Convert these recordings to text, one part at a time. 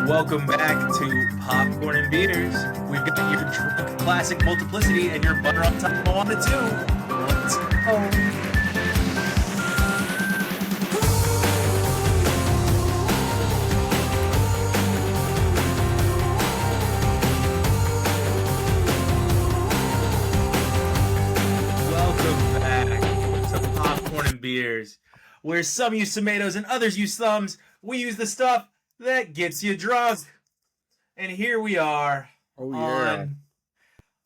Welcome back to Popcorn and Beers. We've got your drunk classic Multiplicity and your butter on top Moana 2. Let's go. Welcome back to Popcorn and Beers, where some use tomatoes and others use thumbs. We use the stuff that gets you drunk. And here we are on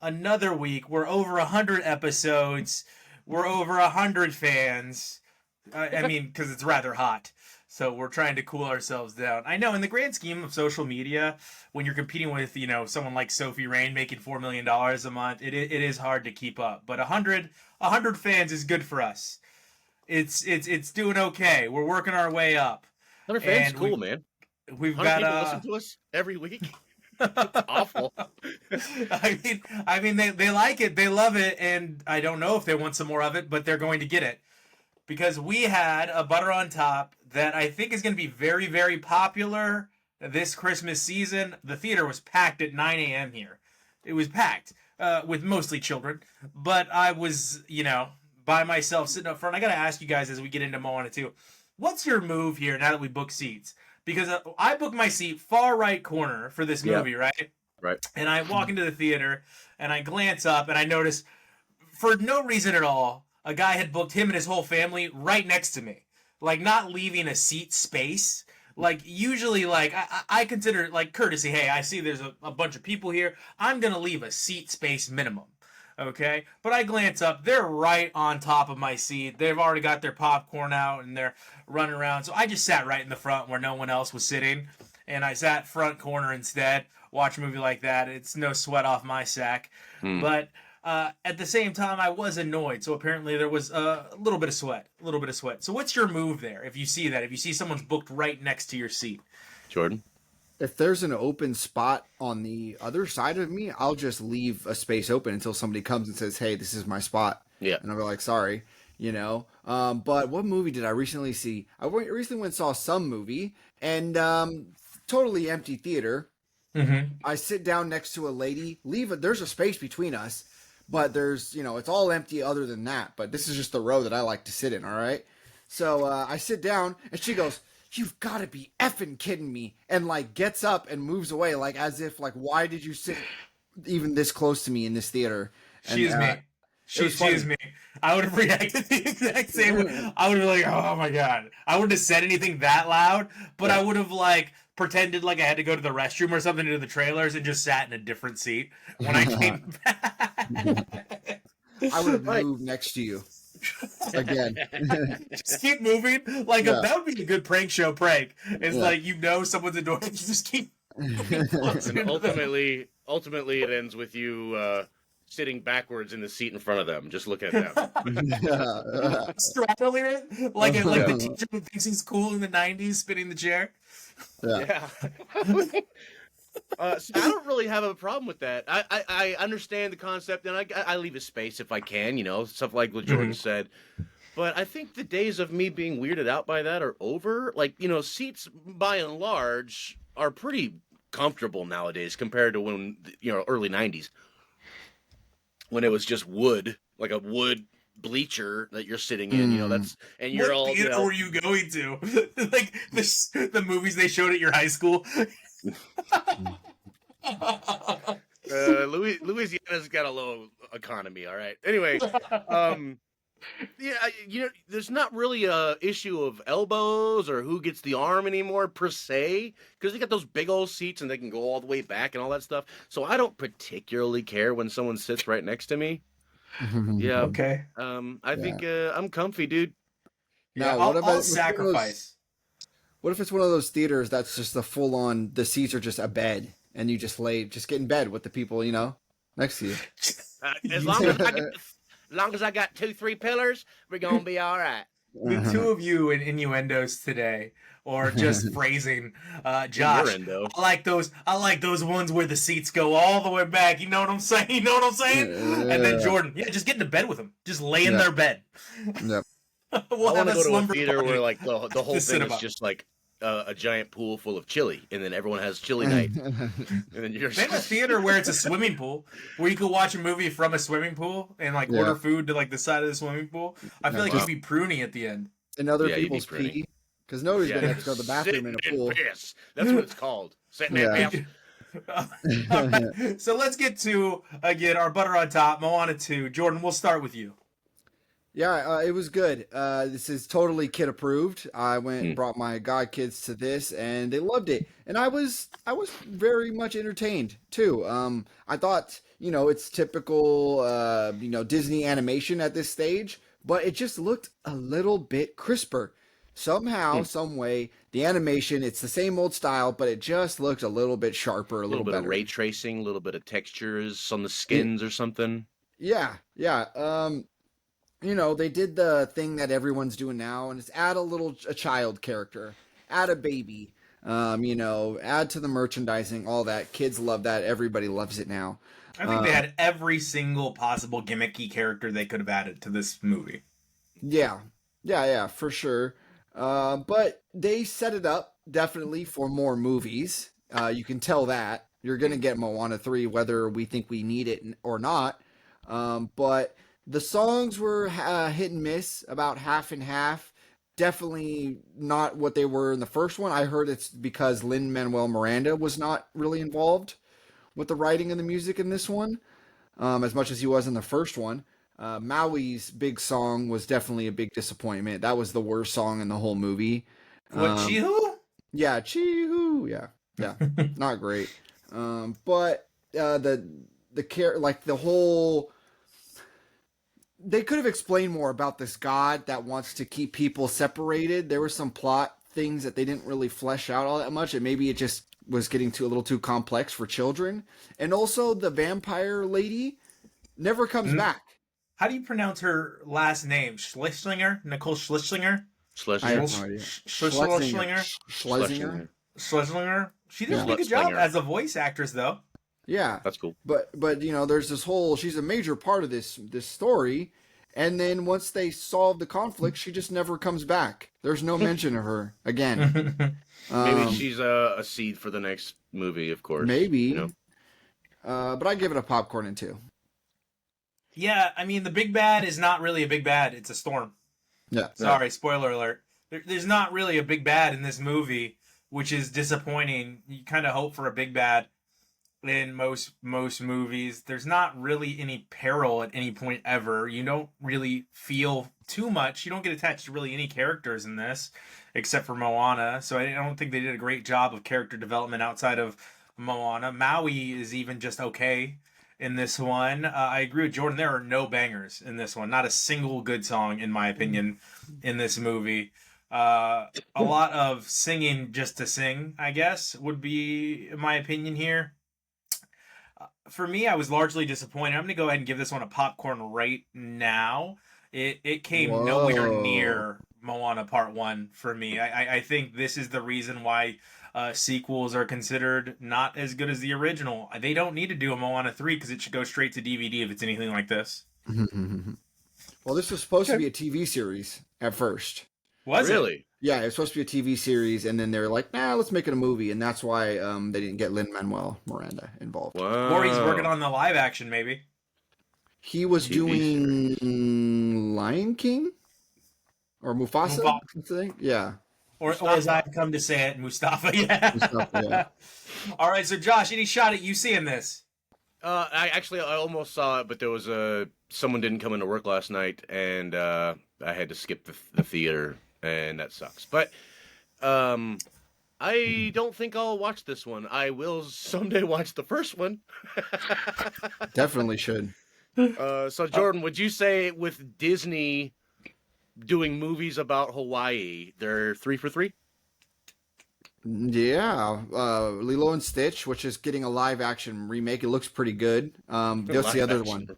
another week. We're over 100 episodes. We're over 100 fans. I mean, because it's rather hot. So we're trying to cool ourselves down. I know in the grand scheme of social media, when you're competing with, someone like Sophie Rain making $4 million a month, it is hard to keep up. But 100 fans is good for us. It's doing okay. We're working our way up. 100 fans is cool, man. We've got people listen to us every week. It's awful. I mean, they like it, they love it, and I don't know if they want some more of it, but they're going to get it because we had a butter on top that I think is going to be very, very popular this Christmas season. The theater was packed at 9 a.m. here. It was packed with mostly children, but I was, by myself sitting up front. I got to ask you guys as we get into Moana 2, what's your move here now that we book seats? Because I booked my seat far right corner for this movie, right? Right. And I walk into the theater, and I glance up, and I notice, for no reason at all, a guy had booked him and his whole family right next to me. Like, not leaving a seat space. Like, usually, I consider it, like, courtesy. Hey, I see there's a bunch of people here. I'm going to leave a seat space minimum. Okay, but I glance up, they're right on top of my seat. They've already got their popcorn out and they're running around. So I just sat right in the front where no one else was sitting. And I sat front corner instead. Watch a movie like that. It's no sweat off my sack. But at the same time, I was annoyed. So apparently there was a little bit of sweat. So what's your move there if you see that? If you see someone's booked right next to your seat? Jordan? If there's an open spot on the other side of me, I'll just leave a space open until somebody comes and says, hey, this is my spot. Yeah. And I'll be like, sorry, But what movie did I recently see? I recently went and saw some movie and totally empty theater. Mm-hmm. I sit down next to a lady, there's a space between us, but there's, it's all empty other than that. But this is just the row that I like to sit in, all right? So I sit down and she goes, you've got to be effing kidding me, and gets up and moves away as if why did you sit even this close to me in this theater? She is me. She is me. I would have reacted the exact same way. I would have been like, oh my god. I wouldn't have said anything that loud, but I would have pretended like I had to go to the restroom or something to do the trailers and just sat in a different seat when I came back. I would have moved next to you. Again. Just keep moving. That would be a good prank show prank. It's someone's annoying. You just keep And ultimately it ends with you sitting backwards in the seat in front of them. Just look at them. straddling it like the teacher who thinks he's cool in the 90s spinning the chair. Yeah. So I don't really have a problem with that. I understand the concept, and I leave a space if I can, stuff like what Jordan said. But I think the days of me being weirded out by that are over. Seats by and large are pretty comfortable nowadays compared to when, early 90s. When it was just wood, like a wood bleacher that you're sitting in, and you're what theater were you going to? The movies they showed at your high school? Louisiana's got a low economy, all right. Anyway, there's not really a issue of elbows or who gets the arm anymore per se, because they got those big old seats and they can go all the way back and all that stuff. So I don't particularly care when someone sits right next to me. Yeah. Okay. I think I'm comfy, dude. Yeah, I'll sacrifice. What if it's one of those theaters that's just the seats are just a bed and you just get in bed with the people, next to you? As long as I got 2-3 pillars, we're going to be all right. The two of you in innuendos today, or just phrasing, Josh. I like those ones where the seats go all the way back. You know what I'm saying? And then Jordan, just get into bed with them. Just lay in their bed. Yep. I want to go to a theater where the whole thing is just a giant pool full of chili, and then everyone has chili night, and then you're They have a theater where it's a swimming pool, where you could watch a movie from a swimming pool and like Yeah. order food to like the side of the swimming pool. I feel like wow. you'd be pruny at the end. In other Yeah, you'd be people's pretty. pee, because nobody's Yeah, gonna have to go to the bathroom in a sit and pool. piss. That's what it's called. Sitting and Yeah. piss. All right, so let's get to again our butter on top, Moana 2. Jordan, we'll start with you. Yeah, it was good. This is totally kid approved. I went and brought my god kids to this, and they loved it. And I was very much entertained too. I thought, it's typical, Disney animation at this stage, but it just looked a little bit crisper. Somehow, some way, the animation, it's the same old style, but it just looked a little bit sharper, a A little bit better. of ray tracing, a little bit of textures on the skins or something. Yeah. They did the thing that everyone's doing now, and it's add a child character, add a baby, add to the merchandising, all that. Kids love that. Everybody loves it now. I think they had every single possible gimmicky character they could have added to this movie. Yeah, for sure. But they set it up definitely for more movies. You can tell that. You're going to get Moana 3, whether we think we need it or not. But the songs were hit and miss, about half and half. Definitely not what they were in the first one. I heard it's because Lin-Manuel Miranda was not really involved with the writing and the music in this one, as much as he was in the first one. Maui's big song was definitely a big disappointment. That was the worst song in the whole movie. What, Chihu? Yeah, Chihu. Yeah, not great. But the whole. They could have explained more about this god that wants to keep people separated. There were some plot things that they didn't really flesh out all that much, and maybe it just was getting a little too complex for children. And also, the vampire lady never comes back. How do you pronounce her last name? Schlesinger? Nicole Schlesinger? I have Schlesinger. no idea. Schlesinger? Schlesinger? She did a Yeah. really good job Schlesinger. as a voice actress, though. Yeah, That's cool. but there's this whole. She's a major part of this story, and then once they solve the conflict, she just never comes back. There's no mention of her again. Maybe she's a seed for the next movie, of course. Maybe. But I give it a popcorn and 2. Yeah, I mean, the big bad is not really a big bad. It's a storm. Yeah. Sorry, spoiler alert. There's not really a big bad in this movie, which is disappointing. You kind of hope for a big bad in most movies. There's not really any peril at any point ever. You don't really feel too much. You don't get attached to really any characters in this, except for Moana. So I don't think they did a great job of character development outside of Moana. Maui is even just okay in this one. I agree with Jordan. There are no bangers in this one. Not a single good song, in my opinion, in this movie. A lot of singing just to sing, I guess, would be my opinion here. For me, I was largely disappointed. I'm going to go ahead and give this one a popcorn right now. It came nowhere near Moana Part 1 for me. I think this is the reason why sequels are considered not as good as the original. They don't need to do a Moana 3 because it should go straight to DVD if it's anything like this. Well, this was supposed to be a TV series at first. Was it? Really? Yeah, it was supposed to be a TV series, and then they're like, nah, let's make it a movie, and that's why they didn't get Lin-Manuel Miranda involved. Wow. Or he's working on the live action, maybe. He was TV doing Lion King? Or Mufasa? I think? Yeah. Or as I've come to say it, Mustafa. Yeah. Mustafa, yeah. All right, so Josh, any shot at you seeing this? I almost saw it, but there was someone didn't come into work last night, and I had to skip the theater, and that sucks. But I don't think I'll watch this one. I will someday watch the first one. Definitely should. So Jordan, would you say with Disney doing movies about Hawaii, they're 3 for 3? Yeah. Lilo and Stitch, which is getting a live action remake. It looks pretty good. What's the other one?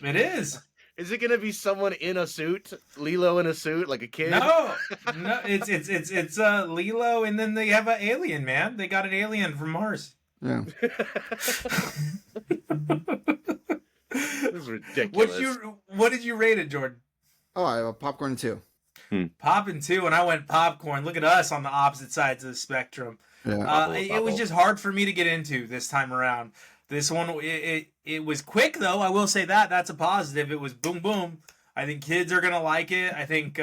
It is. Is it gonna be someone in a suit, Lilo in a suit, like a kid? No, it's Lilo, and then they have an alien, man. They got an alien from Mars. Yeah. This is ridiculous. What did you rate it, Jordan? Oh, I have a popcorn too. Poppin' 2, and I went popcorn. Look at us on the opposite sides of the spectrum. Yeah. It was just hard for me to get into this time around. This one, it was quick though. I will say that's a positive. It was boom boom. I think kids are gonna like it. I think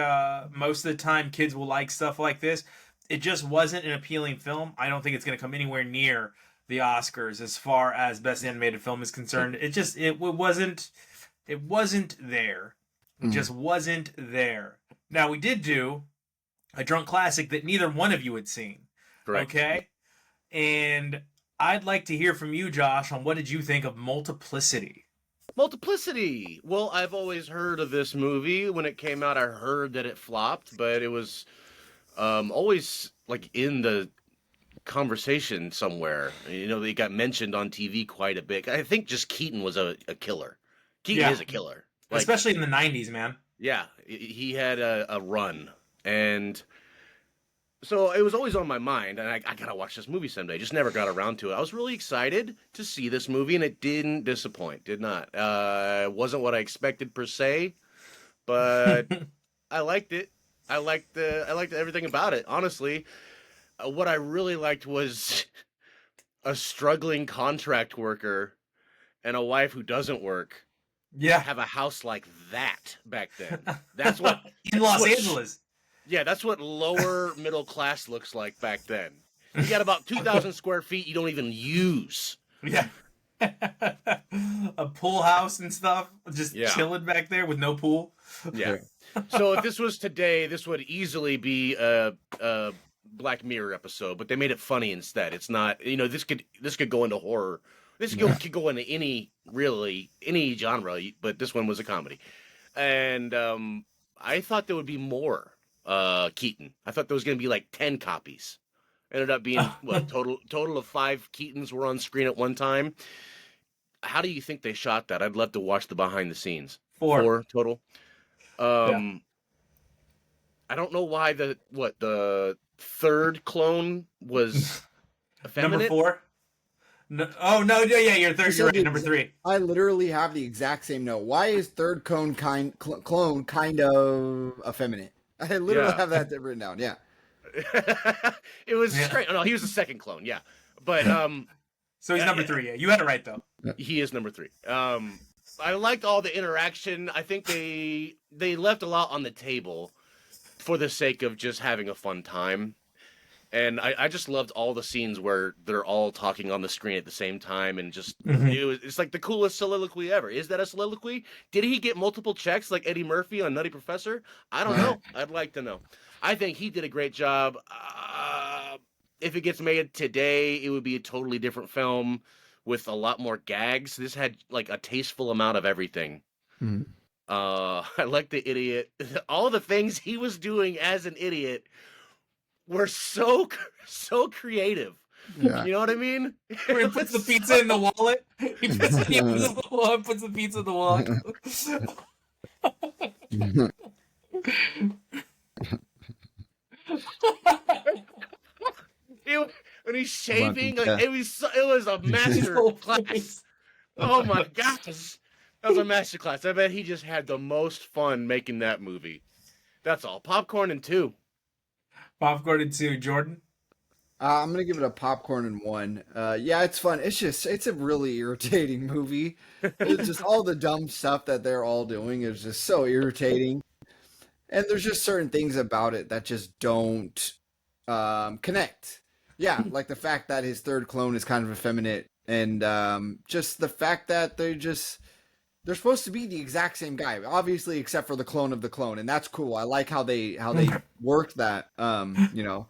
most of the time kids will like stuff like this. It just wasn't an appealing film. I don't think it's gonna come anywhere near the Oscars as far as best animated film is concerned. It wasn't there. It just wasn't there. Now we did do a drunk classic that neither one of you had seen. Correct. Okay? And I'd like to hear from you, Josh, on what did you think of Multiplicity? Multiplicity. Well, I've always heard of this movie. When it came out, I heard that it flopped, but it was always like in the conversation somewhere. You know, it got mentioned on TV quite a bit. I think just Keaton was a killer. Keaton is a killer. Like, especially in the 90s, man. Yeah, he had a run. And so it was always on my mind, and I gotta watch this movie someday. Just never got around to it. I was really excited to see this movie, and it didn't disappoint. Did not. It wasn't what I expected per se, but I liked it. I liked everything about it. Honestly, what I really liked was a struggling contract worker and a wife who doesn't work. Yeah. Have a house like that back then. That's what in Los Angeles. Yeah, that's what lower middle class looks like back then. You got about 2,000 square feet you don't even use. Yeah. A pool house and stuff, just chilling back there with no pool. Yeah. So if this was today, this would easily be a Black Mirror episode, but they made it funny instead. It's not, you know, this could go into horror. This could go into any genre, but this one was a comedy. And I thought there would be more Keaton. I thought there was going to be like 10 copies. Ended up being what total of 5 Keatons were on screen at one time. How do you think they shot that? I'd love to watch the behind the scenes. 4 total. I don't know why the third clone was effeminate. Number 4. No, you're third. You're right. Number 3. I literally have the exact same note. Why is third clone kind of effeminate? I literally have that written down. Yeah. It was strange. No, he was the second clone. Yeah, but so he's number 3. Yeah, you had it right though. He is number 3. I liked all the interaction. I think they left a lot on the table for the sake of just having a fun time. And I just loved all the scenes where they're all talking on the screen at the same time, and just it's like the coolest soliloquy ever. Is that a soliloquy? Did he get multiple checks like Eddie Murphy on Nutty Professor? I don't know. I'd like to know. I think he did a great job. If it gets made today, it would be a totally different film with a lot more gags. This had like a tasteful amount of everything. I like the idiot. All the things he was doing as an idiot were so creative. Yeah. You know what I mean? Where he puts the pizza in the wallet. He puts the pizza in the wallet. When he's shaving, like, it was a master class. Oh my gosh. That was a master class. I bet he just had the most fun making that movie. That's all. Popcorn and 2. Popcorn and 2. Jordan? I'm going to give it a popcorn and 1. Yeah, it's fun. It's a really irritating movie. It's just all the dumb stuff that they're all doing is just so irritating. And there's just certain things about it that just don't connect. Yeah, like the fact that his third clone is kind of effeminate, and just the fact that they're supposed to be the exact same guy, obviously, except for the clone of the clone, and that's cool. I like how they worked that. You know,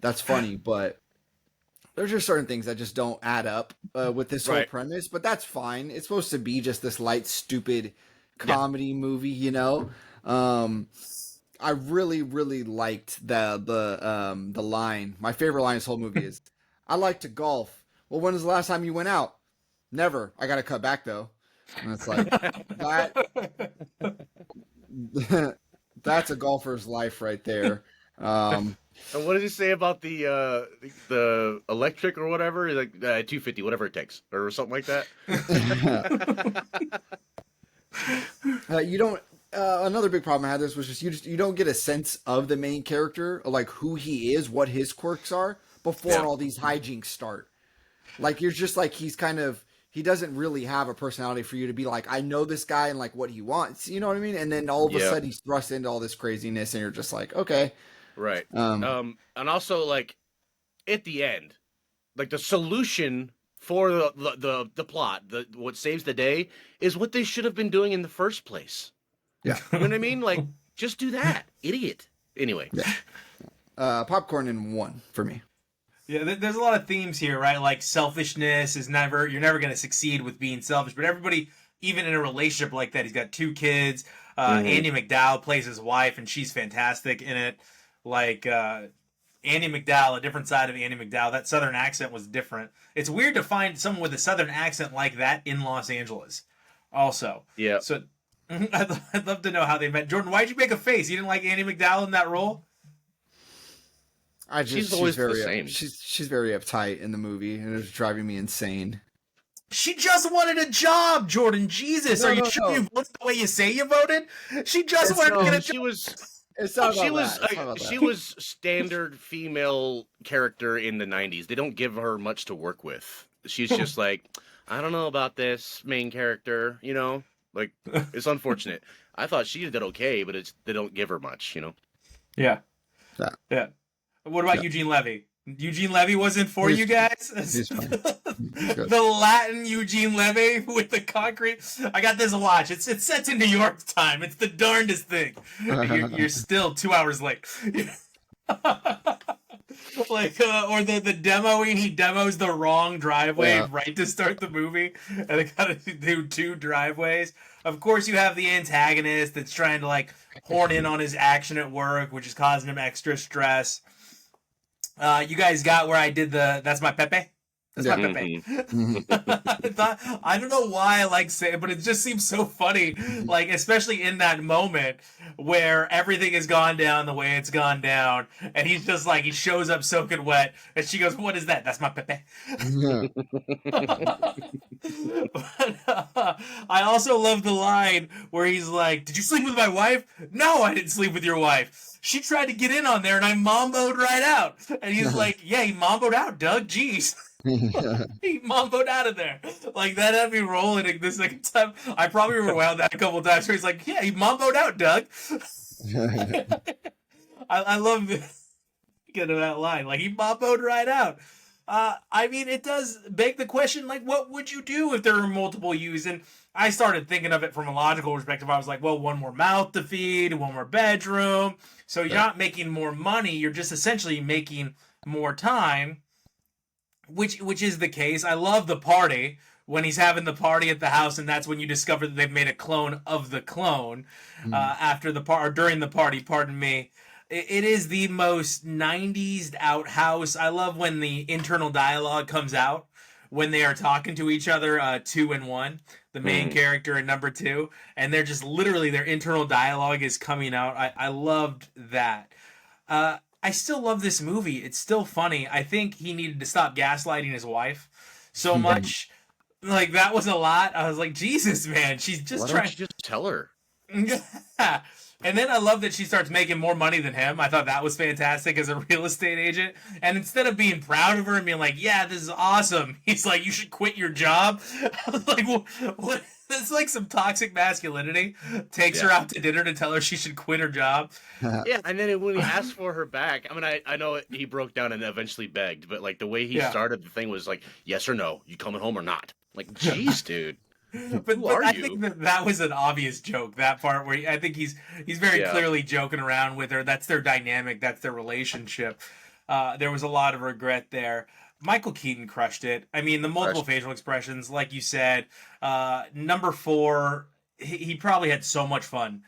that's funny, but there's just certain things that just don't add up with this whole premise. But that's fine. It's supposed to be just this light, stupid comedy movie, you know. I really, really liked the line. My favorite line in this whole movie is, "I like to golf." Well, when was the last time you went out? Never. I got to cut back though. And it's like that's a golfer's life right there. And what did he say about the electric or whatever? Like 250, whatever it takes, or something like that. another big problem I had this was just you don't get a sense of the main character, like who he is, what his quirks are before all these hijinks start. Like you're just like he doesn't really have a personality for you to be like, I know this guy and like what he wants, you know what I mean? And then all of a sudden he's thrust into all this craziness, and you're just like, okay, right. And also like at the end, like the solution for the plot, what saves the day is what they should have been doing in the first place. Yeah, you know what I mean? Like just do that, idiot. Anyway, popcorn in 1 for me. Yeah, there's a lot of themes here, right? Like selfishness is you're never going to succeed with being selfish. But everybody, even in a relationship like that, he's got 2 kids. Andie MacDowell plays his wife, and she's fantastic in it. Like Andie MacDowell, a different side of Andie MacDowell. That Southern accent was different. It's weird to find someone with a Southern accent like that in Los Angeles. Also, yeah. So I'd love to know how they met. Jordan, why'd you make a face? You didn't like Andie MacDowell in that role? She's always the same. She's very uptight in the movie, and it's driving me insane. She just wanted a job, Jordan. Jesus, are you sure you voted the way you say you voted? She just wanted to get a job. She was standard female character in the 90s. They don't give her much to work with. She's just like, I don't know about this main character, you know? Like, it's unfortunate. I thought she did okay, but they don't give her much, you know? Yeah. What about Eugene Levy? Eugene Levy wasn't for you guys? He's fine. The Latin Eugene Levy with the concrete. I got this watch. It's set to New York time. It's the darndest thing. You're still 2 hours late. Like, or the demoing, he demos the wrong driveway right to start the movie, and they gotta do 2 driveways. Of course, you have the antagonist that's trying to like horn in on his action at work, which is causing him extra stress. You guys got where I did that's my Pepe? That's my Pepe. I don't know why I like saying it, but it just seems so funny. Like, especially in that moment where everything has gone down the way it's gone down. And he's just like, he shows up soaking wet. And she goes, what is that? That's my Pepe. But, I also love the line where he's like, did you sleep with my wife? No, I didn't sleep with your wife. She tried to get in on there and I mamboed right out. And he's like, yeah, he mamboed out, Doug. Jeez. He mamboed out of there. Like, that had me rolling the second time. I probably rewound that a couple times where he's like, yeah, he mamboed out, Doug. I love get that line. Like, he mamboed right out. I mean, it does beg the question, like, what would you do if there were multiple yous? And I started thinking of it from a logical perspective. I was like, well, 1 more mouth to feed, 1 more bedroom. So you're not making more money. You're just essentially making more time, which is the case. I love the party when he's having the party at the house, and that's when you discover that they've made a clone of the clone after the or during the party. Pardon me. It is the most 90s outhouse. I love when the internal dialogue comes out when they are talking to each other, 2 and 1, the main character and number 2, and they're just literally their internal dialogue is coming out. I loved that. I still love this movie. It's still funny. I think he needed to stop gaslighting his wife so much. Like, that was a lot. I was like, Jesus, man, she's just Why trying. don't you just tell her? Yeah. And then I love that she starts making more money than him. I thought that was fantastic as a real estate agent. And instead of being proud of her and being like, yeah, this is awesome, he's like, you should quit your job. I was like, what? That's like some toxic masculinity. Takes her out to dinner to tell her she should quit her job. Yeah, and then when he asked for her back, I mean, I know he broke down and eventually begged, but like the way he started the thing was like, yes or no, you coming home or not? Like, jeez, dude. But I think that was an obvious joke, that part where I think he's very clearly joking around with her. That's their dynamic. That's their relationship. There was a lot of regret there. Michael Keaton crushed it. I mean, the multiple facial expressions, like you said, number 4, he probably had so much fun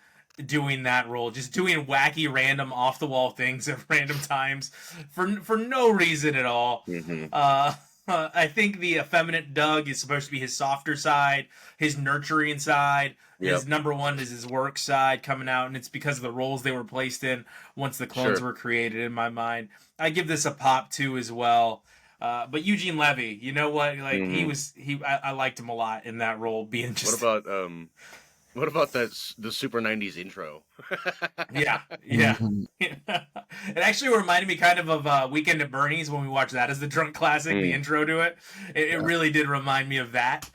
doing that role, just doing wacky, random, off-the-wall things at random times for no reason at all. I think the effeminate Doug is supposed to be his softer side, his nurturing side. His number 1 is his work side coming out, and it's because of the roles they were placed in once the clones were created, in my mind. I give this a pop 2 as well. But Eugene Levy, you know what? Like I liked him a lot in that role, being just. What about What about the Super 90s intro? Yeah, yeah. It actually reminded me kind of Weekend at Bernie's when we watched that as the drunk classic, the intro to it. It really did remind me of that.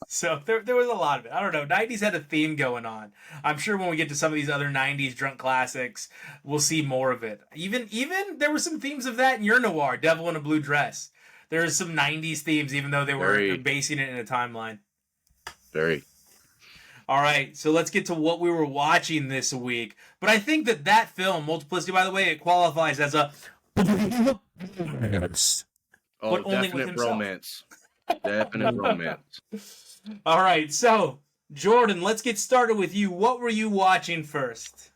So there was a lot of it. I don't know. 90s had a theme going on. I'm sure when we get to some of these other 90s drunk classics, we'll see more of it. Even there were some themes of that in Your Noir, Devil in a Blue Dress. There's some 90s themes, even though they were basing it in a timeline. Very. All right, so let's get to what we were watching this week. But I think that film, Multiplicity, by the way, it qualifies as a... Oh, but only with definite himself. Romance. Definite romance. All right, so, Jordan, let's get started with you. What were you watching first?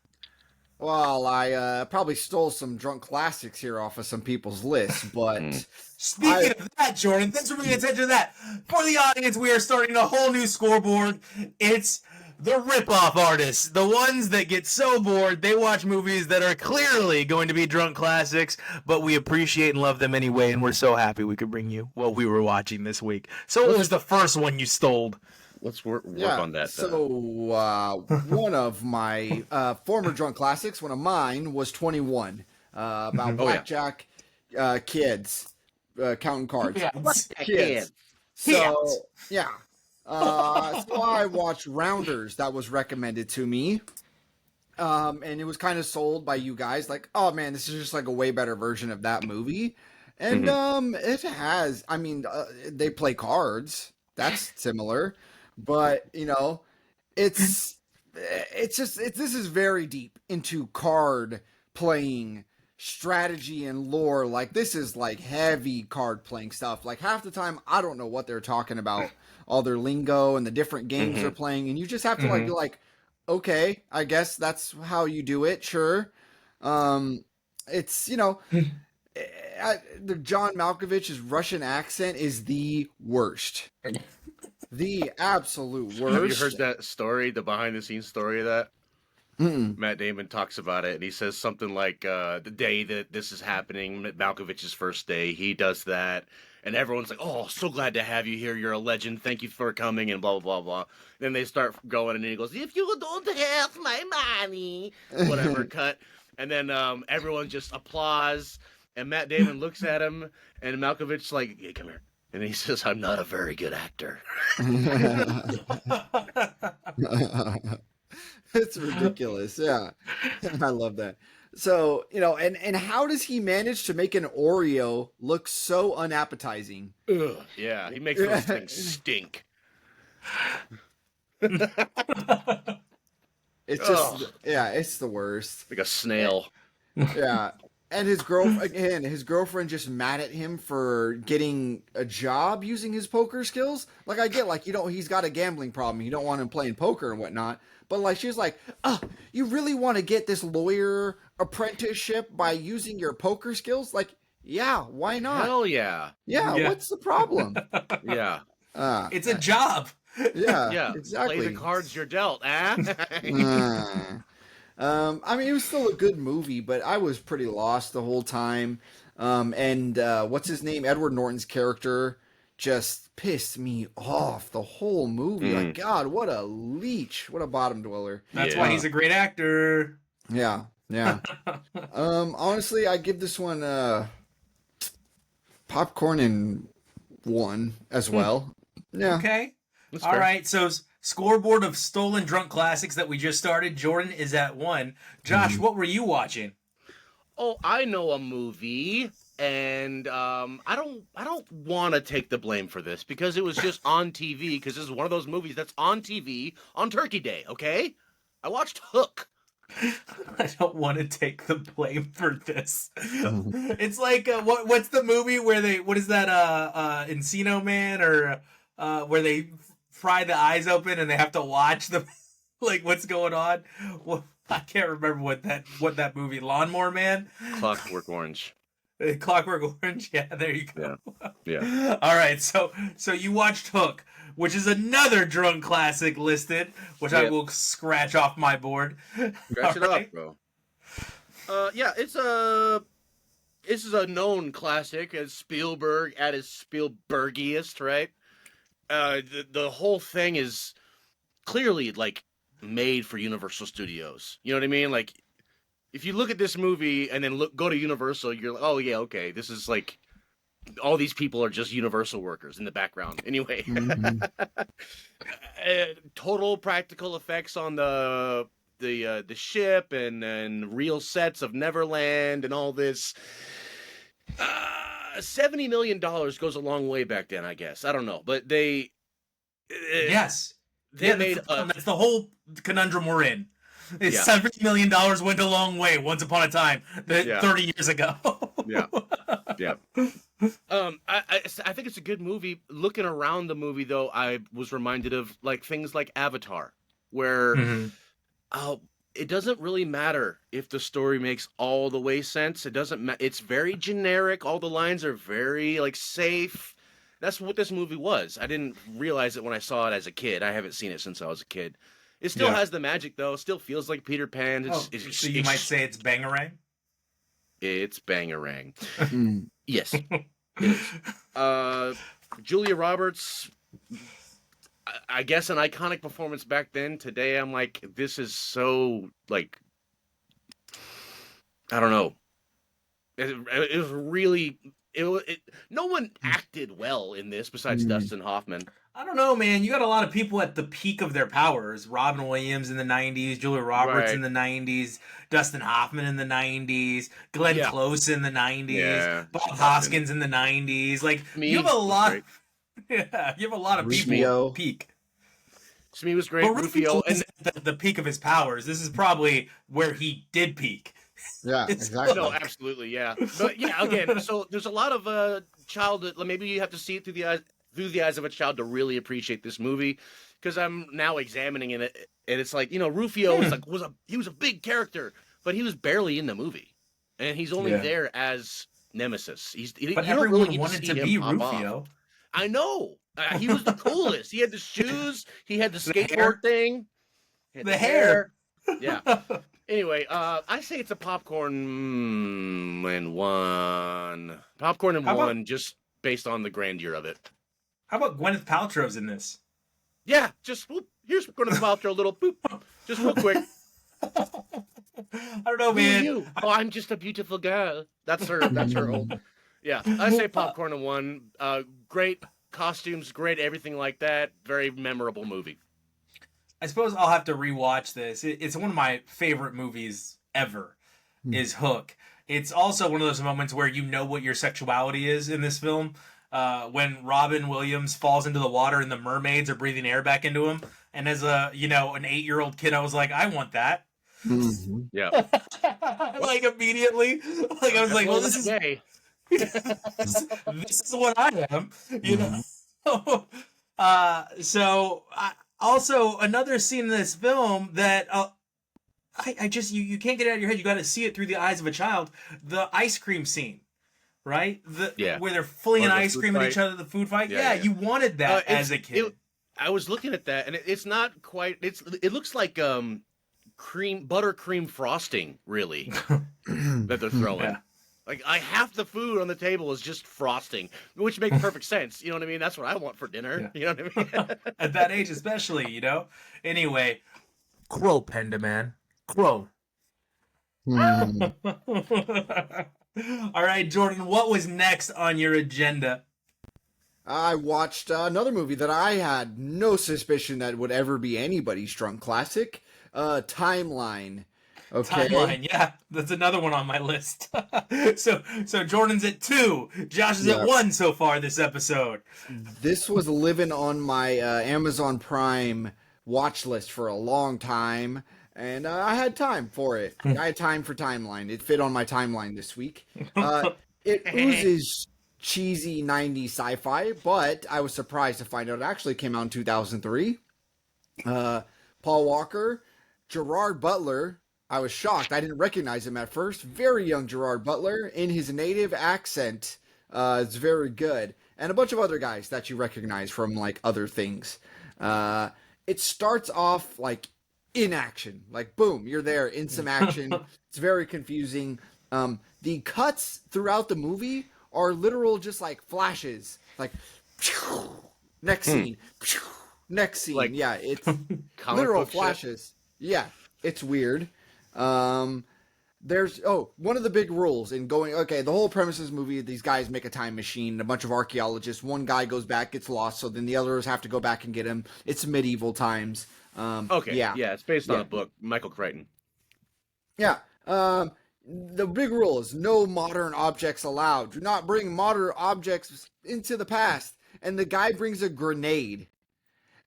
Well, I probably stole some drunk classics here off of some people's lists, but Speaking of that, Jordan, thanks for bringing attention to that. For the audience, we are starting a whole new scoreboard. It's the rip-off artists, the ones that get so bored they watch movies that are clearly going to be drunk classics, but we appreciate and love them anyway, and we're so happy we could bring you what we were watching this week. So what was the first one you stole? Let's work on that. So one of my former drunk classics, one of mine, was 21, about blackjack kids counting cards. Kids. So yeah. So I watched Rounders. That was recommended to me. And it was kind of sold by you guys like, oh man, this is just like a way better version of that movie. And it has, I mean, they play cards. That's similar. But, you know, this is very deep into card playing strategy and lore. Like, this is like heavy card playing stuff. Like, half the time, I don't know what they're talking about, all their lingo and the different games they're playing. And you just have to like be like, okay, I guess that's how you do it. Sure. It's, you know, the John Malkovich's Russian accent is the worst. The absolute worst. Have you heard that story, the behind-the-scenes story of that? Matt Damon talks about it, and he says something like, the day that this is happening, Malkovich's first day, he does that, and everyone's like, oh, so glad to have you here, you're a legend, thank you for coming, and blah, blah, blah, blah. Then they start going, and he goes, if you don't have my money, whatever, cut. And then everyone just applauds, and Matt Damon looks at him, and Malkovich's like, hey, come here. And he says, I'm not a very good actor. It's ridiculous. Yeah. I love that. So, you know, and how does he manage to make an Oreo look so unappetizing? Ugh. Yeah, he makes those things stink. It's just, it's the worst. Like a snail. Yeah. And his girlfriend just mad at him for getting a job using his poker skills. Like, I get, like, you know, he's got a gambling problem. You don't want him playing poker and whatnot. But, like, she was like, oh, you really want to get this lawyer apprenticeship by using your poker skills? Like, yeah, why not? Hell yeah. Yeah, what's the problem? Yeah. It's a job. Yeah, exactly. Play the cards you're dealt, eh? I mean, it was still a good movie, but I was pretty lost the whole time. And what's his name? Edward Norton's character just pissed me off the whole movie. Like, God, what a leech. What a bottom dweller. That's why he's a great actor. Yeah. Honestly, I give this one popcorn and 1 as well. Yeah. Okay. All right. So scoreboard of stolen drunk classics that we just started. Jordan is at 1. Josh, what were you watching? Oh, I know a movie, and I don't want to take the blame for this because it was just on TV. Because this is one of those movies that's on TV on Turkey Day. Okay, I watched Hook. I don't want to take the blame for this. It's like what's the movie where what is that Encino Man or where they fry the eyes open and they have to watch the like what's going on. Well, I can't remember what that movie. Lawnmower Man. Clockwork Orange. Clockwork Orange. Yeah, there you go. Yeah. All right, so you watched Hook, which is another drunk classic listed, which I will scratch off my board. Scratch it off, bro. Yeah, this is a known classic as Spielberg at his Spielbergiest, right? The whole thing is clearly like made for Universal Studios. You know what I mean? Like, if you look at this movie and then go to Universal, you're like, oh yeah, okay, this is like all these people are just Universal workers in the background. Anyway, total practical effects on the ship and real sets of Neverland and all this. $70 million goes a long way back then, I guess. I don't know, but they Yes. they made that's the whole conundrum we're in. Yeah. $70 million went a long way once upon a time, 30 years ago. yeah. I think it's a good movie. Looking around the movie, though, I was reminded of like things like Avatar, where it doesn't really matter if the story makes all the way sense. It doesn't. It's very generic. All the lines are very like safe. That's what this movie was. I didn't realize it when I saw it as a kid. I haven't seen it since I was a kid. It still has the magic, though. It still feels like Peter Pan. So you might say it's Bangarang? It's Bangarang. Yes. It is. Julia Roberts, I guess an iconic performance back then. Today, I'm like, this is so, like, I don't know. It was really... no one acted well in this besides Dustin Hoffman. I don't know, man. You got a lot of people at the peak of their powers. Robin Williams in the 90s, Julia Roberts in the 90s, Dustin Hoffman in the 90s, Glenn Close in the 90s, Bob Hoskins in the 90s. Like, you have a lot. You have a lot of people at peak. Smee was great. Rufio and the peak of his powers. This is probably where he did peak. Yeah, exactly. No, absolutely, yeah. But yeah, again, so there's a lot of childhood. Maybe you have to see it through the eyes of a child to really appreciate this movie. Because I'm now examining it, and it's like, Rufio was a big character, but he was barely in the movie, and he's only there as Nemesis. But everyone wanted to be Rufio. I know. He was the coolest. He had the shoes. He had the skateboard thing. The hair. Yeah. Anyway, I say it's a popcorn and one. Popcorn and one, just based on the grandeur of it. How about Gwyneth Paltrow's in this? Yeah, just whoop, here's Gwyneth Paltrow, a little boop, just real quick. I don't know, man. Who are you? Oh, I'm just a beautiful girl. That's her old. Yeah, I say popcorn and one. Great costumes, great everything like that. Very memorable movie. I suppose I'll have to rewatch this. It's one of my favorite movies ever, is Hook. It's also one of those moments where you know what your sexuality is in this film. When Robin Williams falls into the water and the mermaids are breathing air back into him. And as an 8-year-old kid, I was like, I want that. Mm-hmm. Yeah. Like immediately. Like I was like, well, this is gay. This is what I am, So also another scene in this film that I just you can't get it out of your head. You got to see it through the eyes of a child. The ice cream scene, right? Where they're flinging ice cream at each other. The food fight. Yeah, you wanted that as a kid. I was looking at that, and it's not quite. It looks like buttercream frosting, really, that they're throwing. Yeah. Like, half the food on the table is just frosting, which makes perfect sense. You know what I mean? That's what I want for dinner. Yeah. You know what I mean? At that age, especially, Anyway, Crow, Panda Man. Crow. All right, Jordan, what was next on your agenda? I watched another movie that I had no suspicion that would ever be anybody's drunk classic, Timeline. Okay. Timeline, yeah, that's another one on my list. So Jordan's at 2. Josh is at 1 so far this episode. This was living on my Amazon Prime watch list for a long time, and I had time for it. I had time for Timeline. It fit on my timeline this week. It oozes cheesy 90s sci-fi, but I was surprised to find out it actually came out in 2003. Paul Walker, Gerard Butler. I was shocked. I didn't recognize him at first. Very young Gerard Butler in his native accent. It's very good. And a bunch of other guys that you recognize from like other things. It starts off like in action. Like boom, you're there in some action. It's very confusing. The cuts throughout the movie are literal just like flashes. Like next scene. Next scene, Like, yeah, it's comic literal book shit. flashes. Yeah, it's weird. There's one of the big rules in going. Okay, the whole premise of this movie: these guys make a time machine. A bunch of archaeologists. One guy goes back, gets lost, so then the others have to go back and get him. It's medieval times. Okay, Yeah, yeah, it's based on yeah. a book, Michael Crichton. Yeah. The big rule is no modern objects allowed. Do not bring modern objects into the past. And the guy brings a grenade.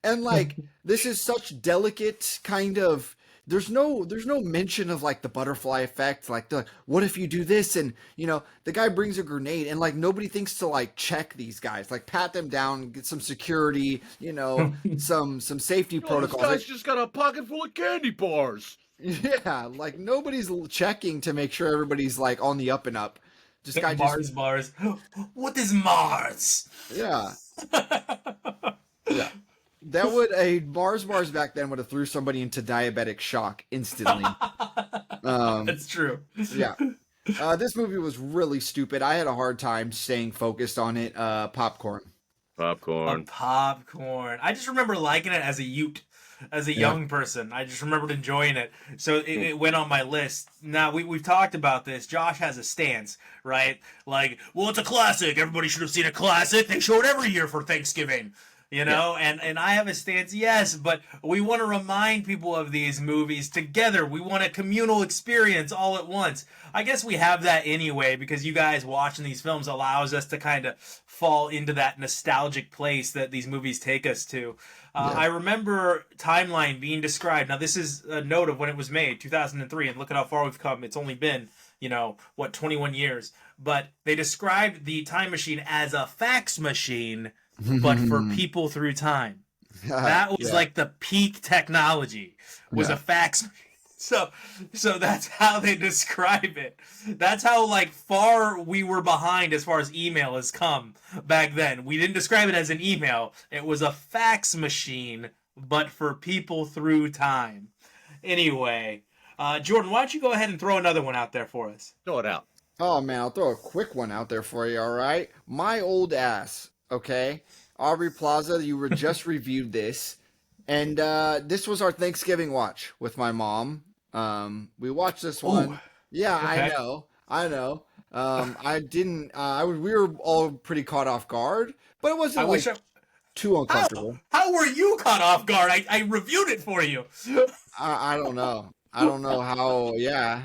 And like this is such delicate kind of there's no mention of like the butterfly effect, like the what if you do this, and the guy brings a grenade and like nobody thinks to like check these guys, like pat them down, get some security, some safety Oh, this protocols. guy's Like, just got a pocket full of candy bars. yeah, like nobody's checking to make sure everybody's like on the up and up. Just guy just Mars. What is Mars? yeah. Yeah. That would a Mars bars back then would have threw somebody into diabetic shock instantly. That's true. Yeah. This movie was really stupid. I had a hard time staying focused on it. Popcorn. Popcorn. Popcorn. I just remember liking it as a ute, as a young person. I just remembered enjoying it. So it went on my list. Now, we've talked about this. Josh has a stance, right? Like, well, it's a classic. Everybody should have seen a classic. They show it every year for Thanksgiving. And I have a stance, yes, but we want to remind people of these movies together. We want a communal experience all at once. I guess we have that anyway, because you guys watching these films allows us to kind of fall into that nostalgic place that these movies take us to. I remember Timeline being described. Now, this is a note of when it was made, 2003, and look at how far we've come. It's only been, 21 years. But they described the time machine as a fax machine, but for people through time. That was like the peak technology, was a fax machine. So that's how they describe it. That's how far we were behind as far as email has come back then. We didn't describe it as an email. It was a fax machine, but for people through time. Anyway, Jordan, why don't you go ahead and throw another one out there for us? Throw it out. Oh man, I'll throw a quick one out there for you. All right, My Old Ass. Okay, Aubrey Plaza, you were just reviewed this, and this was our Thanksgiving watch with my mom. We watched this one. Ooh. Yeah, Okay. I know. I didn't. We were all pretty caught off guard, but it wasn't too uncomfortable. How were you caught off guard? I reviewed it for you. I don't know. I don't know how. Yeah.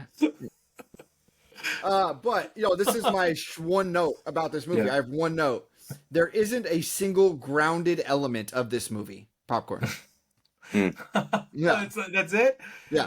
But this is my one note about this movie. Yeah. I have one note. There isn't a single grounded element of this movie. Popcorn. Yeah. That's it. Yeah.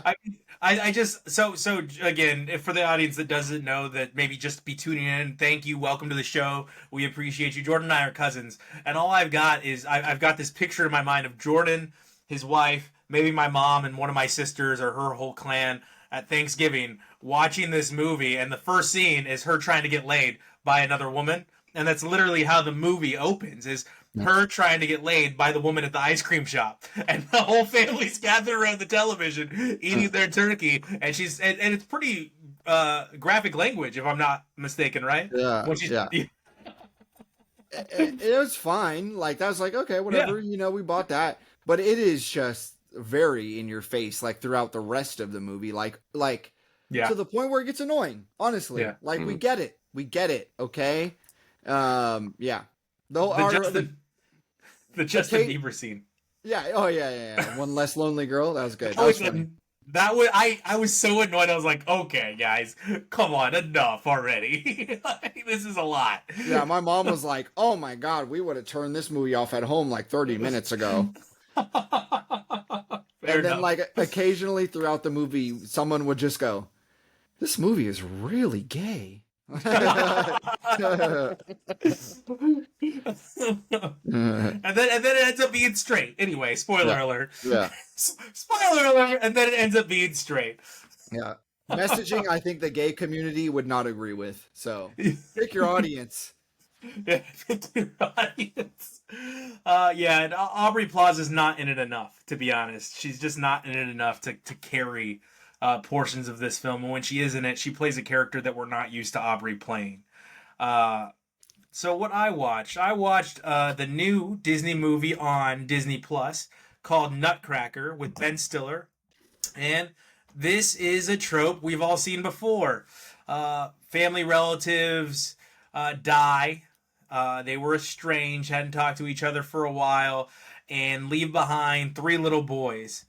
I just so again, if for the audience that doesn't know, that maybe just be tuning in, thank you, welcome to the show. We appreciate you. Jordan and I are cousins, and all I've got is I've got this picture in my mind of Jordan, his wife, maybe my mom, and one of my sisters or her whole clan at Thanksgiving watching this movie, and the first scene is her trying to get laid by another woman. And that's literally how the movie opens, is her trying to get laid by the woman at the ice cream shop. And the whole family's gathered around the television eating their turkey. And and it's pretty graphic language, if I'm not mistaken, right? Yeah. It was fine. That was okay, whatever. We bought that. But it is just very in your face, throughout the rest of the movie. To the point where it gets annoying, honestly. Yeah. We get it. We get it, okay? Yeah. The Justin Bieber scene. Yeah. Oh, yeah. One less lonely girl. That was good. That Oh, was funny. That was I was so annoyed. I was like, okay, guys, come on, enough already. This is a lot. Yeah, my mom was like, oh my God, we would have turned this movie off at home 30 minutes ago. Fair And then enough. occasionally throughout the movie, someone would just go, this movie is really gay. and then it ends up being straight. Anyway, spoiler alert. Yeah. Spoiler alert, and then it ends up being straight. Yeah. Messaging, I think the gay community would not agree with. So pick your audience. Audience. And Aubrey Plaza's not in it enough, to be honest. She's just not in it enough to carry portions of this film. And when she is in it, she plays a character that we're not used to Aubrey playing. So what I watched the new Disney movie on Disney Plus called Nutcracker with Ben Stiller, and this is a trope we've all seen before. Family relatives die. They were estranged, hadn't talked to each other for a while, and leave behind three little boys.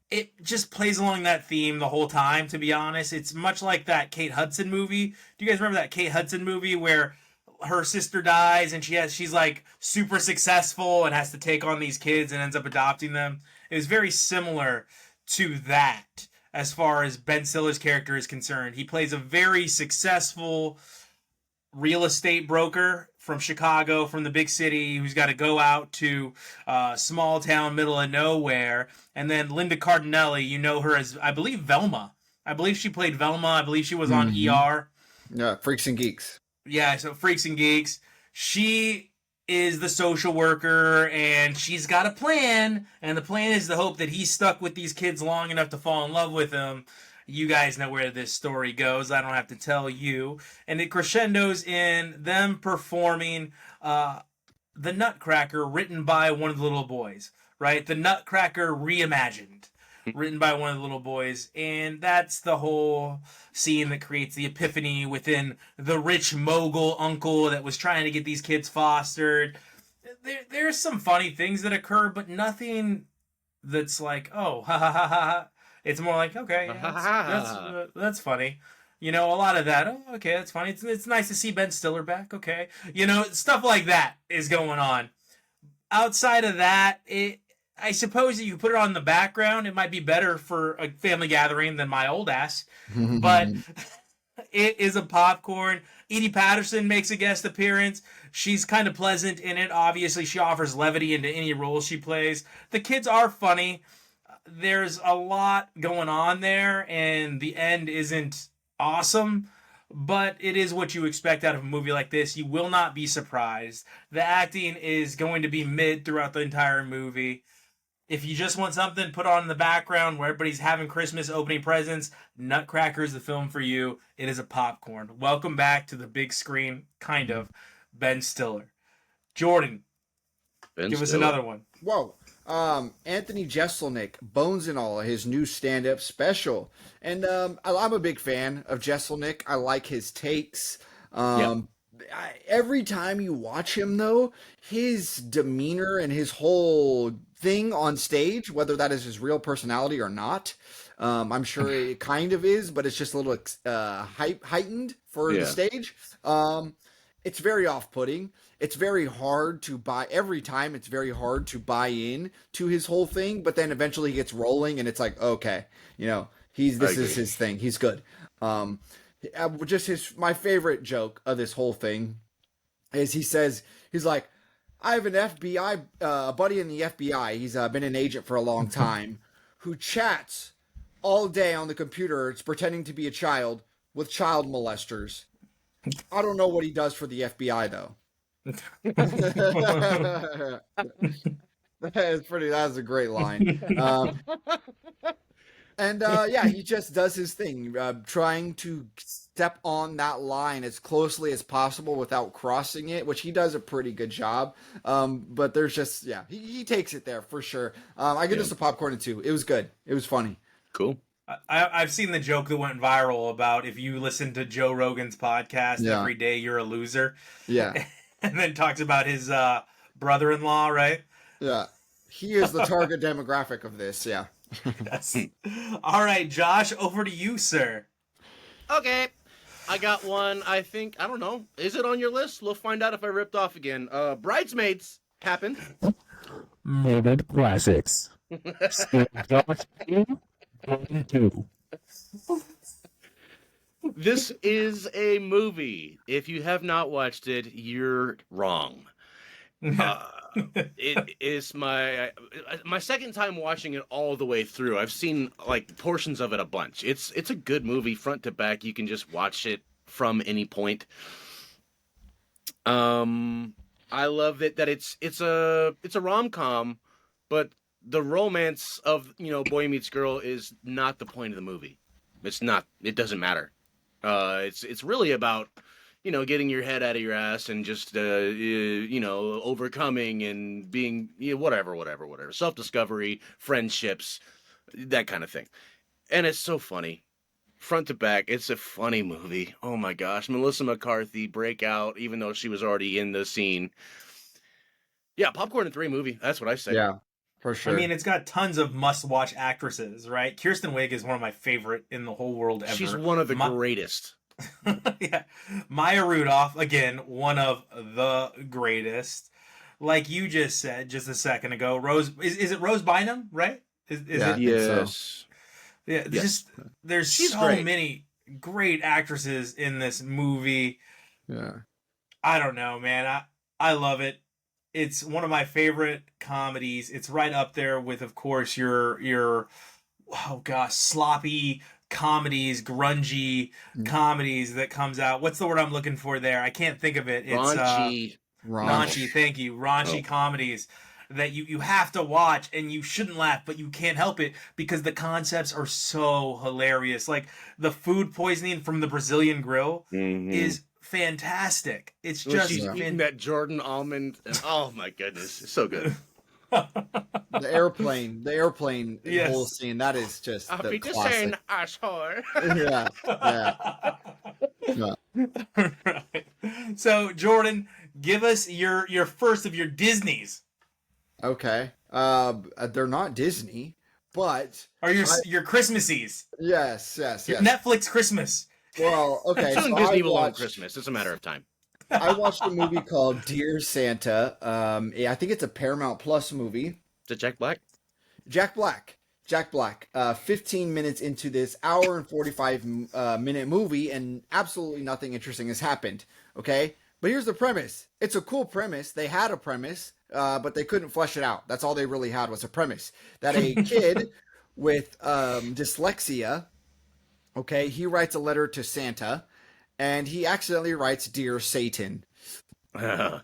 It just plays along that theme the whole time, to be honest. It's much like that Kate Hudson movie. Do you guys remember that Kate Hudson movie where her sister dies and she's like super successful and has to take on these kids and ends up adopting them? It was very similar to that as far as Ben Stiller's character is concerned. He plays a very successful real estate broker from Chicago, from the big city, who's got to go out to small town, middle of nowhere. And then Linda Cardinelli, you know her as, I believe, Velma. I believe she played Velma. I believe she was on ER. Yeah, Freaks and Geeks. Yeah, so Freaks and Geeks. She is the social worker, and she's got a plan. And the plan is the hope that he's stuck with these kids long enough to fall in love with them. You guys know where this story goes. I don't have to tell you. And it crescendos in them performing the Nutcracker written by one of the little boys, right? The Nutcracker reimagined, written by one of the little boys. And that's the whole scene that creates the epiphany within the rich mogul uncle that was trying to get these kids fostered. There's some funny things that occur, but nothing that's like, oh, ha ha ha ha. It's more like, okay, yeah, that's funny. You know, a lot of that, oh, okay, that's funny. It's nice to see Ben Stiller back, okay. You know, stuff like that is going on. Outside of that, I suppose that you put it on the background, it might be better for a family gathering than my old ass. But it is a popcorn. Edie Patterson makes a guest appearance. She's kind of pleasant in it. Obviously, she offers levity into any role she plays. The kids are funny. There's a lot going on there, and the end isn't awesome, but it is what you expect out of a movie like this. You will not be surprised. The acting is going to be mid throughout the entire movie. If you just want something put on in the background where everybody's having Christmas, opening presents, Nutcracker is the film for you. It is a popcorn. Welcome back to the big screen, kind of, Ben Stiller. Jordan, give us another one. Whoa. Anthony Jeselnik, Bones and All, his new stand-up special. And I'm a big fan of Jeselnik. I like his takes. Every time you watch him, though, his demeanor and his whole thing on stage, whether that is his real personality or not, I'm sure it kind of is, but it's just a little heightened for the stage. It's very off-putting. It's very hard to buy. Every time it's very hard to buy in to his whole thing, but then eventually he gets rolling and it's like, okay, you know, this is his thing. He's good. My favorite joke of this whole thing is he's like, I have an FBI, buddy in the FBI. He's been an agent for a long time who chats all day on the computer. It's pretending to be a child with child molesters. I don't know what he does for the FBI though. That's a great line. He just does his thing, trying to step on that line as closely as possible without crossing it, which he does a pretty good job. But there's just, he takes it there for sure. I give this a popcorn too. It was good. It was funny. Cool. I've seen the joke that went viral about if you listen to Joe Rogan's podcast every day, you're a loser. Yeah. And then talks about his brother-in-law, right? Yeah. He is the target demographic of this, yeah. Yes. All right, Josh, over to you, sir. Okay. I got one, I don't know. Is it on your list? We'll find out if I ripped off again. Bridesmaids happened. Morbid classics. This is a movie. If you have not watched it, you're wrong. It is my second time watching it all the way through. I've seen like portions of it a bunch. It's a good movie front to back. You can just watch it from any point. I love it that it's a rom-com, but the romance of, boy meets girl is not the point of the movie. It's not. It doesn't matter. It's really about, getting your head out of your ass and just, overcoming and being, whatever. Self-discovery, friendships, that kind of thing. And it's so funny. Front to back, it's a funny movie. Oh my gosh. Melissa McCarthy breakout, even though she was already in the scene. Yeah, Popcorn and 3 movie. That's what I say. Yeah, for sure. I mean, it's got tons of must-watch actresses, right? Kirsten Wiig is one of my favorite in the whole world ever. She's one of the greatest. Yeah. Maya Rudolph, again, one of the greatest. Like you just said just a second ago, Rose is it Rose Bynum, right? Is Yeah, it? Yes. Yeah, Yes. there's She's so great. many great actresses in this movie. Yeah. I don't know, man. I love it. It's one of my favorite comedies. It's right up there with, of course, your oh gosh, sloppy comedies, grungy comedies that comes out. What's the word I'm looking for there? I can't think of it. It's Raunchy. raunchy. Thank you. Raunchy comedies that you have to watch and you shouldn't laugh, but you can't help it because the concepts are so hilarious. Like the food poisoning from the Brazilian grill is fantastic. It's When just she's eating that Jordan almond, and oh my goodness, it's so good. The airplane Yes. whole scene, that is just I'll the be just classic. saying, asshole. Yeah, yeah. Right. So Jordan, give us your first of your Disneys. Okay. They're not Disney, but Or your Christmases. yes. Your Netflix Christmas. Well, okay. Soon So Disney I will own watched, Christmas. It's a matter of time. I watched a movie called Dear Santa. I think it's a Paramount Plus movie. Is it Jack Black? Jack Black. 15 minutes into this hour and 45 minute movie, and absolutely nothing interesting has happened. Okay, but here's the premise. It's a cool premise. They had a premise, but they couldn't flesh it out. That's all they really had was a premise that a kid with dyslexia, okay, he writes a letter to Santa, and he accidentally writes "Dear Satan," and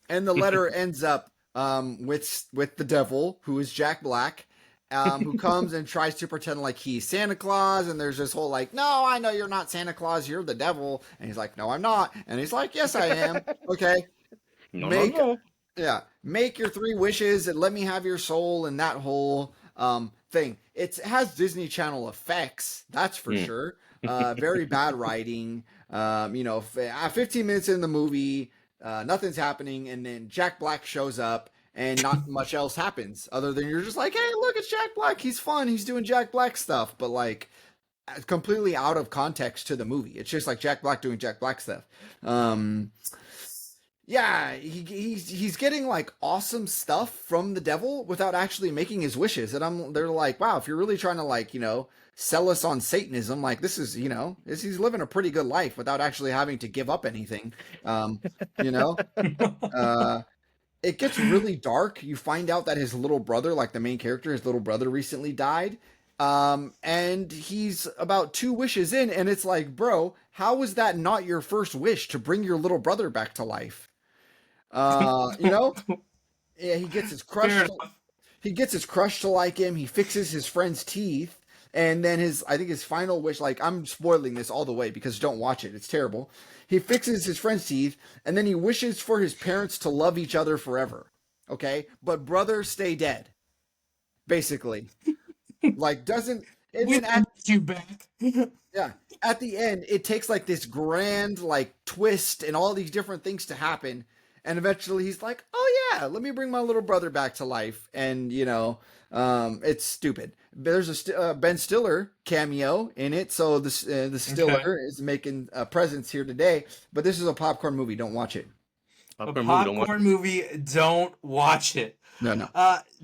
the letter ends up with the devil, who is Jack Black, who comes and tries to pretend like he's Santa Claus, and there's this whole like, no, I know you're not Santa Claus, you're the devil, and he's like, no, I'm not, and he's like, yes, I am. Okay, No. make your 3 wishes and let me have your soul, and that whole thing. It has Disney Channel effects, that's for sure. Very bad writing. 15 minutes in the movie, nothing's happening, and then Jack Black shows up, and not much else happens other than you're just like, hey, look, it's Jack Black. He's fun. He's doing Jack Black stuff, but like completely out of context to the movie. It's just like Jack Black doing Jack Black stuff. He's getting like awesome stuff from the devil without actually making his wishes, and they're like, wow, if you're really trying to sell us on Satanism, like this is he's living a pretty good life without actually having to give up anything. It gets really dark. You find out that his little brother, like the main character, his little brother recently died. And he's about 2 wishes in, and it's like, bro, how was that not your first wish to bring your little brother back to life? Yeah, he gets his crush. He gets his crush to like him. He fixes his friend's teeth. And then I think his final wish, like, I'm spoiling this all the way because don't watch it. It's terrible. He fixes his friend's teeth, and then he wishes for his parents to love each other forever. Okay? But brothers stay dead. Basically. Like, doesn't... And We then at, want you back. yeah, at the end, it takes, like, this grand, like, twist and all these different things to happen. And eventually he's like, oh, yeah, let me bring my little brother back to life. And, it's stupid. There's a Ben Stiller cameo in it, so the Stiller is making a presence here today. But this is a popcorn movie. Don't watch it. Popcorn movie, don't watch it. No.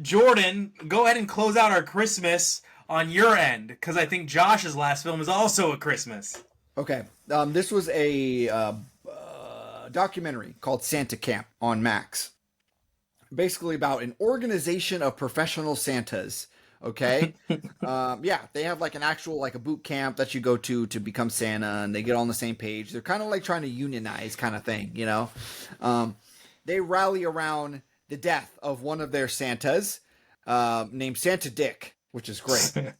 Jordan, go ahead and close out our Christmas on your end, because I think Josh's last film is also a Christmas. Okay. This was a documentary called Santa Camp on Max. Basically about an organization of professional Santas. Okay. They have like an actual, like a boot camp that you go to become Santa, and they get on the same page. They're kind of like trying to unionize kind of thing, They rally around the death of one of their Santas, named Santa Dick, which is great. That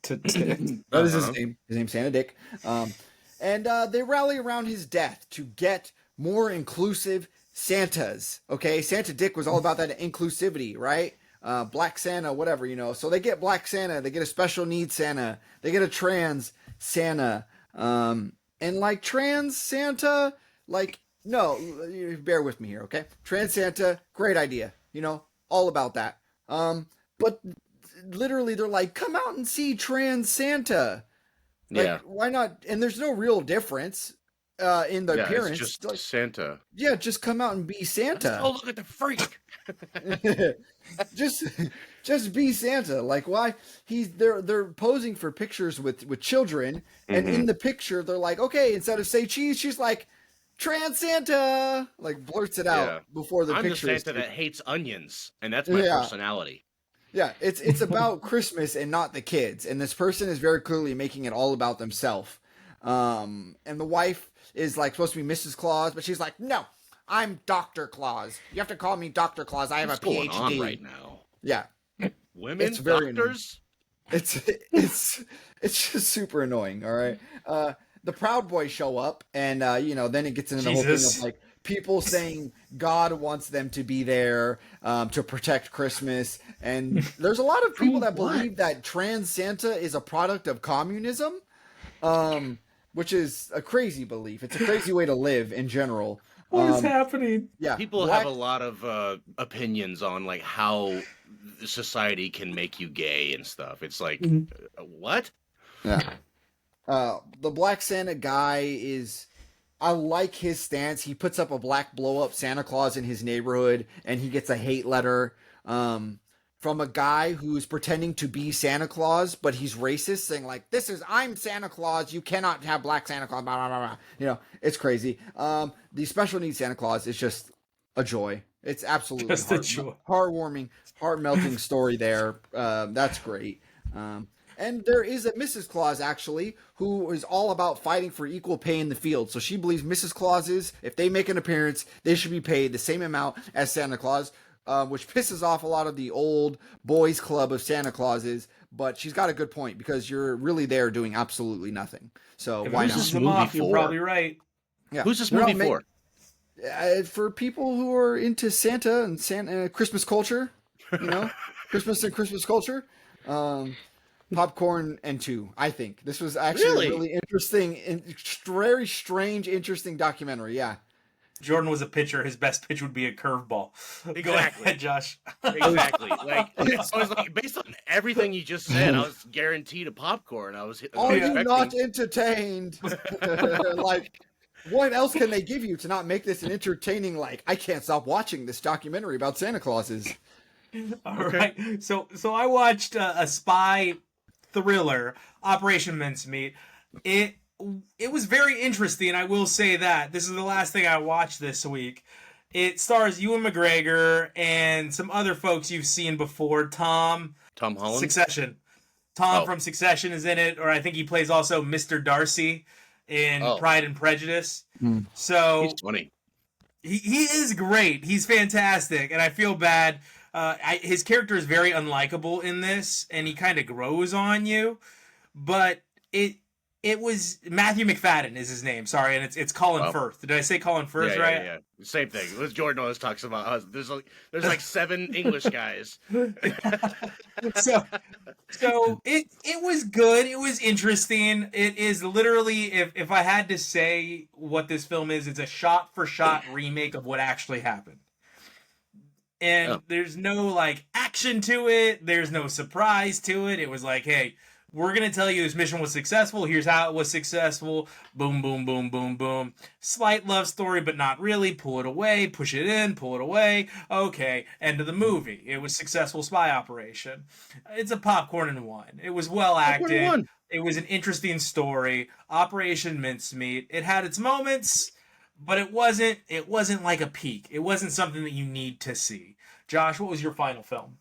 is his name. His name's Santa Dick. And they rally around his death to get more inclusive Santas. Okay, Santa Dick was all about that inclusivity, right? Black Santa, whatever, So they get Black Santa, they get a special needs Santa, they get a trans Santa, and like trans Santa, like no, bear with me here, okay? Trans Santa, great idea, all about that. But literally, they're like, come out and see trans Santa. Like, why not? And there's no real difference in the appearance. It's just like, Santa. Yeah, just come out and be Santa. Oh, look at the freak! just be Santa. Like, why? They're posing for pictures with children, and in the picture they're like, okay, instead of say cheese, she's like, trans Santa, like blurts it out before the I'm picture. I'm the Santa that hates onions, and that's my personality. Yeah, it's about Christmas and not the kids, and this person is very clearly making it all about themselves. And the wife is like supposed to be Mrs. Claus, but she's like, no, I'm Dr. Claus. You have to call me Dr. Claus. I have What's a PhD. going on right now? Yeah, Women it's very doctors. It's just super annoying. All right, the Proud Boys show up, and then it gets into the whole thing of like people saying God wants them to be there to protect Christmas, and there's a lot of people that believe that trans Santa is a product of communism, which is a crazy belief. It's a crazy way to live in general. What is happening? Yeah, people have a lot of opinions on like how society can make you gay and stuff. It's like, what? Yeah. The Black Santa guy is, I like his stance. He puts up a black blow up Santa Claus in his neighborhood, and he gets a hate letter from a guy who's pretending to be Santa Claus, but he's racist, saying like, I'm Santa Claus, you cannot have black Santa Claus, blah, blah, blah. It's crazy. The special needs Santa Claus is just a joy. It's absolutely just a joy. Heartwarming, heart-melting story there. That's great. And there is a Mrs. Claus, actually, who is all about fighting for equal pay in the field. So she believes Mrs. Clauses, if they make an appearance, they should be paid the same amount as Santa Claus, which pisses off a lot of the old boys club of Santa Clauses. But she's got a good point, because you're really there doing absolutely nothing. So why not? This movie You're for? probably right. Yeah. Who's this movie for? For people who are into Santa and Christmas culture, Christmas and Christmas culture. Popcorn and 2, I think. This was actually a really interesting and very strange, interesting documentary. Yeah. Jordan was a pitcher. His best pitch would be a curveball. Exactly. Go ahead, Josh. Exactly. Like, I was like, based on everything you just said, I was guaranteed a popcorn. Are you not entertained? Like, what else can they give you to not make this an entertaining, like, I can't stop watching this documentary about Santa Clauses? All right. So I watched a spy thriller, Operation Mincemeat. It was very interesting. I will say that this is the last thing I watched this week. It stars Ewan McGregor and some other folks you've seen before. Tom Holland. Succession. Tom from Succession is in it, or I think he plays also Mr. Darcy in Pride and Prejudice. So he's funny. He is great. He's fantastic, and I feel bad. His character is very unlikable in this, and he kind of grows on you. But it was Matthew McFadden is his name. Sorry, and it's Colin Firth. Did I say Colin Firth right? Yeah. Same thing. Liz Jordan always talks about there's like 7 English guys. So it was good. It was interesting. It is literally, if I had to say what this film is, it's a shot-for-shot remake of what actually happened. And there's no like action to it. There's no surprise to it. It was like, hey, we're going to tell you this mission was successful. Here's how it was successful. Boom, boom, boom, boom, boom. Slight love story, but not really. Pull it away, push it in, pull it away. Okay, end of the movie. It was successful spy operation. It's a popcorn and one. It was well acted. It was an interesting story. Operation Mincemeat. It had its moments, but it wasn't like a peak. It wasn't something that you need to see. Josh, what was your final film?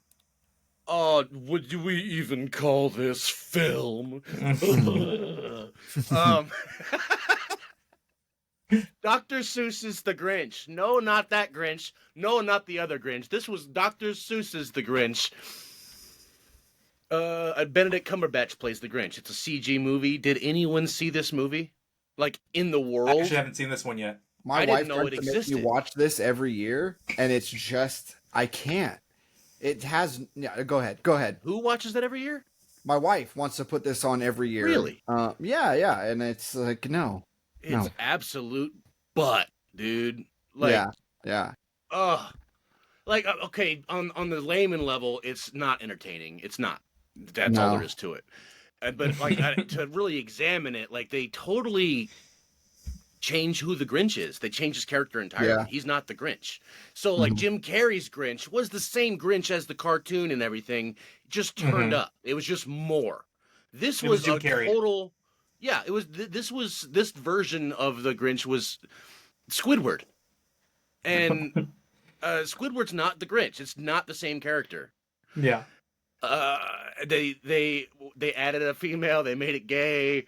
Would we even call this film? Dr. Seuss's The Grinch. No, not that Grinch. No, not the other Grinch. This was Dr. Seuss's The Grinch. Benedict Cumberbatch plays the Grinch. It's a CG movie. Did anyone see this movie? Like, in the world? I actually haven't seen this one yet. My I wife didn't know tries it to make me existed. watch this every year, and it's just I can't. It has. Yeah, go ahead. Who watches that every year? My wife wants to put this on every year. Really? Yeah, and it's like no. It's absolute butt, dude. Like, Yeah. ugh. Like, okay, on the layman level, it's not entertaining. It's not. That's all there is to it. But like to really examine it, like they totally change who the Grinch is. They change his character entirely. Yeah. He's not the Grinch. So like Jim Carrey's Grinch was the same Grinch as the cartoon and everything, just turned up. It was just more. This was Jim a Carrey. total. Yeah, it was. This version of the Grinch was Squidward, and Squidward's not the Grinch. It's not the same character. Yeah. They added a female. They made it gay.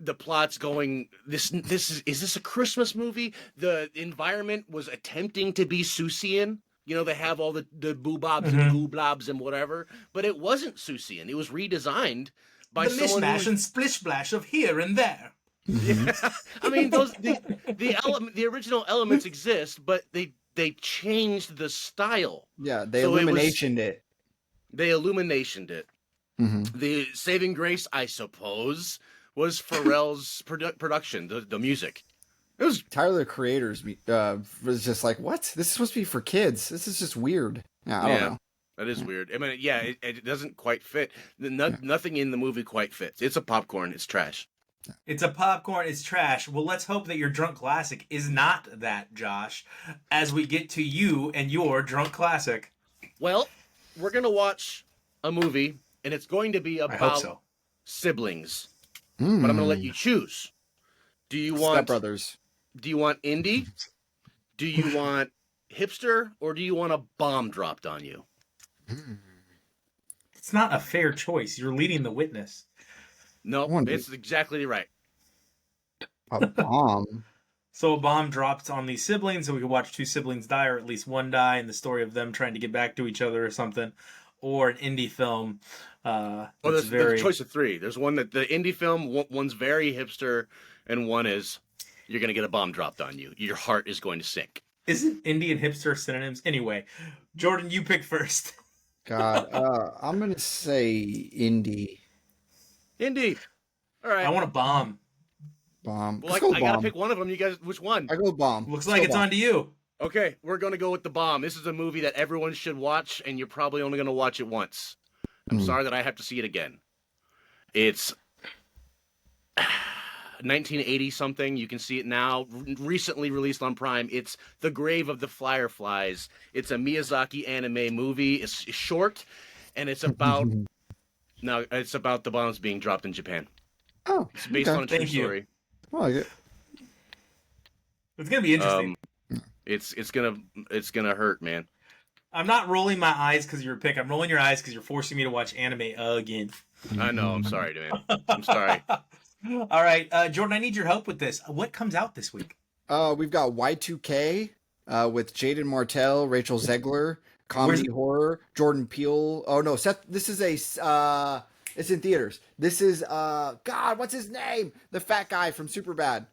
The plot's going. Is this a Christmas movie? The environment was attempting to be Seussian. You know, they have all the boobobs and gooblobs and whatever, but it wasn't Seussian. It was redesigned by the someone mishmash and splish splash of here and there. Yeah. I mean, the original elements exist, but they changed the style. Yeah, they So illuminationed it. They illuminationed it. The saving grace, I suppose, was Pharrell's production, the music. It was Tyler, the creators, was just like, what? This is supposed to be for kids. This is just weird. Yeah, I don't know. That is weird. I mean, yeah, it doesn't quite fit. Nothing in the movie quite fits. It's a popcorn. It's trash. It's a popcorn, it's trash. Well, let's hope that your drunk classic is not that, Josh, as we get to you and your drunk classic. Well, we're going to watch a movie, and it's going to be I hope about so. siblings. But I'm going to let you choose. Do you want Step Brothers? Do you want indie? Do you want hipster? Or do you want a bomb dropped on you? It's not a fair choice. You're leading the witness. No, Wonder- it's exactly right. A bomb. So a bomb dropped on these siblings, so we could watch two siblings die, or at least one die, and the story of them trying to get back to each other or something. Or an indie film. Well, there's a choice of three. There's one that the indie film, one's very hipster, and one is you're going to get a bomb dropped on you. Your heart is going to sink. Isn't indie and hipster synonyms? Anyway, Jordan, you pick first. God, I'm gonna say indie Indie. All right. I want a bomb. bomb. Well, Let's go I got to bomb. pick one of them. You guys, which one? I go bomb. Looks Let's like go it's bomb. on to you. Okay, we're going to go with the bomb. This is a movie that everyone should watch, and you're probably only going to watch it once. I'm sorry that I have to see it again. It's 1980 something. You can see it now. Recently released on Prime. It's The Grave of the Fireflies. It's a Miyazaki anime movie. It's short, and it's about it's about the bombs being dropped in Japan. Oh, It's based okay. on a true Thank you. story. I like it. It's gonna be interesting. It's gonna hurt, man. I'm not rolling my eyes because you're a pick. I'm rolling your eyes because you're forcing me to watch anime again. I know. I'm sorry, man. I'm sorry. All right, Jordan, I need your help with this. What comes out this week? We've got Y2K with Jaden Martell, Rachel Zegler, comedy horror, Jordan Peele. Oh no, Seth. This is it's in theaters. This is God, what's his name? The fat guy from Superbad.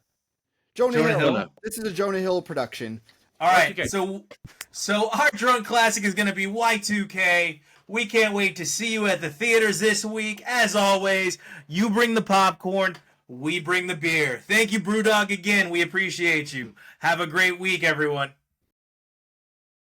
Jonah Hill. This is a Jonah Hill production. All right, Y2K. so our drunk classic is going to be Y2K. We can't wait to see you at the theaters this week. As always, you bring the popcorn, we bring the beer. Thank you, Brewdog, again. We appreciate you. Have a great week, everyone.